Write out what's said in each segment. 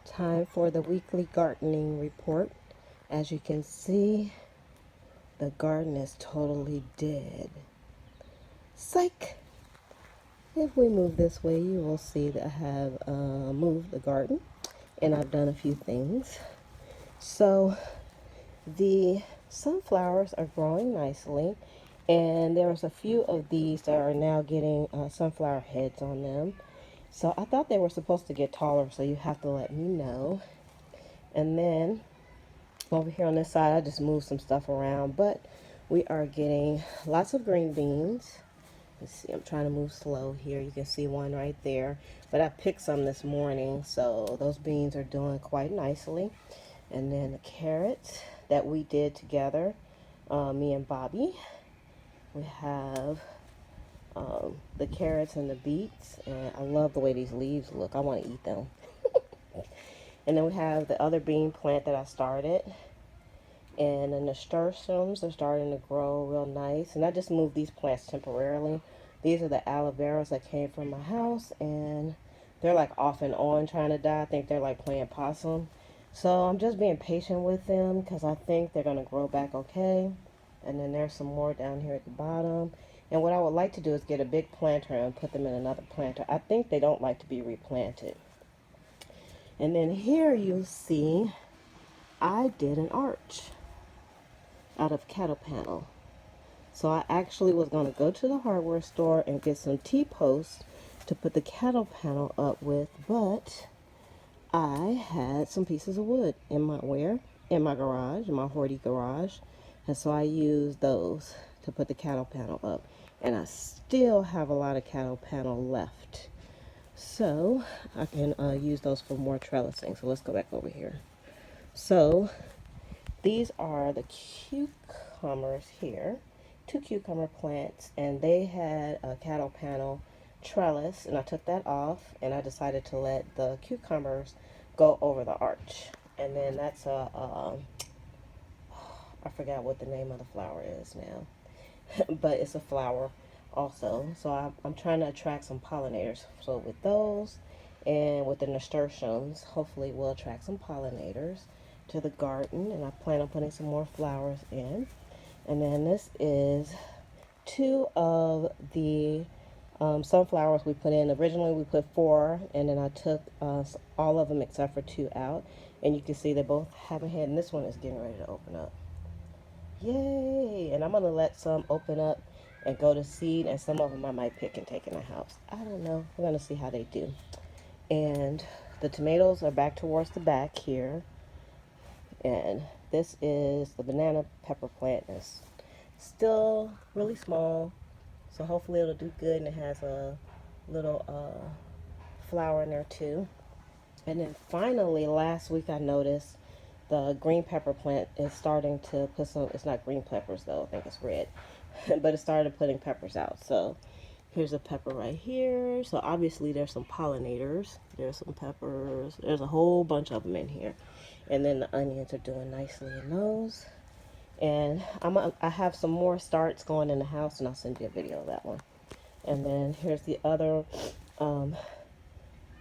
Time for the weekly gardening report. As you can see, the garden is totally dead. Psych! If we move this way, you will see that I have moved the garden and I've done a few things. So the sunflowers are growing nicely, and there's a few of these that are now getting sunflower heads on them. So I thought they were supposed to get taller, so you have to let me know. And then over here on this side, I just moved some stuff around, but we are getting lots of green beans. Let's see, I'm trying to move slow here. You can see one right there, but I picked some this morning, so those beans are doing quite nicely. And then the carrots that we did together, me and Bobby. We have the carrots and the beets, and I love the way these leaves look. I want to eat them. And then we have the other bean plant that I started. And the nasturtiums are starting to grow real nice. And I just moved these plants temporarily. These are the aloe veras that came from my house, and they're like off and on trying to die. I think they're like playing possum. So I'm just being patient with them because I think they're going to grow back okay. And then there's some more down here at the bottom. And what I would like to do is get a big planter and put them in another planter. I think they don't like to be replanted. And then here you see I did an arch out of cattle panel. So I actually was going to go to the hardware store and get some T-posts to put the cattle panel up with, but I had some pieces of wood in my garage, in my hoardy garage, and so I used those to put the cattle panel up. And I still have a lot of cattle panel left, so I can use those for more trellising. So let's go back over here. So these are the cucumbers here, 2 cucumber plants, and they had a cattle panel trellis, and I took that off, and I decided to let the cucumbers go over the arch. And then that's I forgot what the name of the flower is now, but it's a flower also. So I'm trying to attract some pollinators. So with those and with the nasturtiums, hopefully we'll attract some pollinators to the garden, and I plan on putting some more flowers in. And then this is 2 of the sunflowers we put in. Originally we put 4, and then I took all of them except for 2 out, and you can see they both have a head, and this one is getting ready to open up. Yay! And I'm gonna let some open up and go to seed, and some of them I might pick and take in the house. I don't know, we're gonna see how they do. And the tomatoes are back towards the back here. And this is the banana pepper plant. It's still really small, so hopefully it'll do good, and it has a little flower in there too. And then finally, last week I noticed the green pepper plant is starting to put some, it's not green peppers though, I think it's red, but it started putting peppers out. So here's a pepper right here. So obviously there's some pollinators. There's some peppers. There's a whole bunch of them in here. And then the onions are doing nicely in those. And I have some more starts going in the house, and I'll send you a video of that one. And then here's the other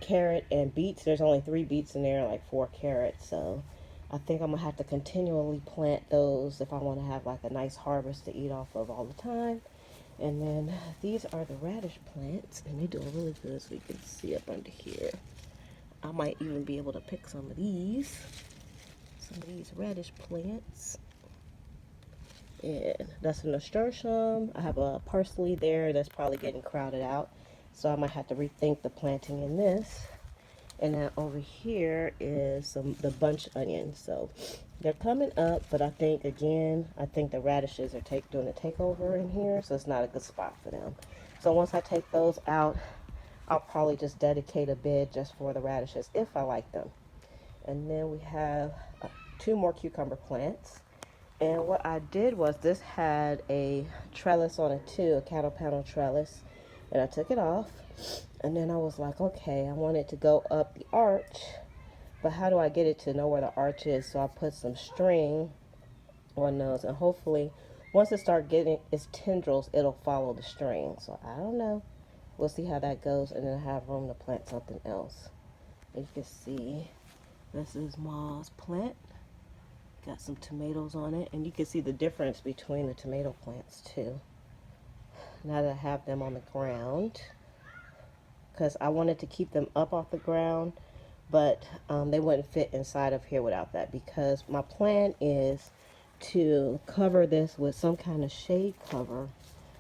carrot and beets. There's only 3 beets in there, like 4 carrots. So I think I'm going to have to continually plant those if I want to have like a nice harvest to eat off of all the time. And then these are the radish plants, and they're doing really good, so you can see up under here. I might even be able to pick some of these radish plants. And that's a nasturtium. I have a parsley there that's probably getting crowded out, so I might have to rethink the planting in this. And then over here is the bunch onions. So they're coming up, but I think the radishes are doing a takeover in here, so it's not a good spot for them. So once I take those out, I'll probably just dedicate a bed just for the radishes if I like them. And then we have 2 more cucumber plants. And what I did was, this had a trellis on it too, a cattle panel trellis, and I took it off. And then I was like, okay, I want it to go up the arch, but how do I get it to know where the arch is? So I put some string on those, and hopefully once it starts getting its tendrils, it'll follow the string. So I don't know. We'll see how that goes, and then have room to plant something else. And you can see This is Ma's plant. Got some tomatoes on it, and you can see the difference between the tomato plants too. Now that I have them on the ground, because I wanted to keep them up off the ground, but they wouldn't fit inside of here without that, because my plan is to cover this with some kind of shade cover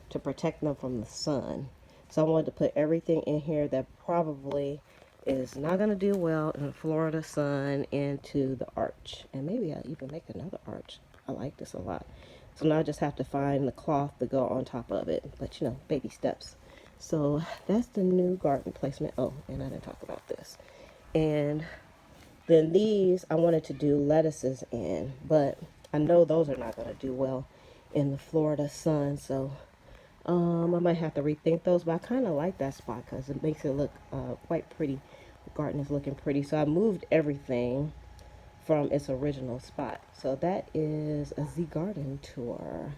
to protect them from the sun. So I wanted to put everything in here that probably is not going to do well in Florida sun into the arch. And maybe I'll even make another arch. I like this a lot. So now I just have to find the cloth to go on top of it. But you know, baby steps. So that's the new garden placement. Oh, and I didn't talk about this. And then these I wanted to do lettuces in, but I know those are not going to do well in the Florida sun. So I might have to rethink those, but I kind of like that spot because it makes it look quite pretty. The garden is looking pretty. So I moved everything from its original spot. So that is a Z garden tour.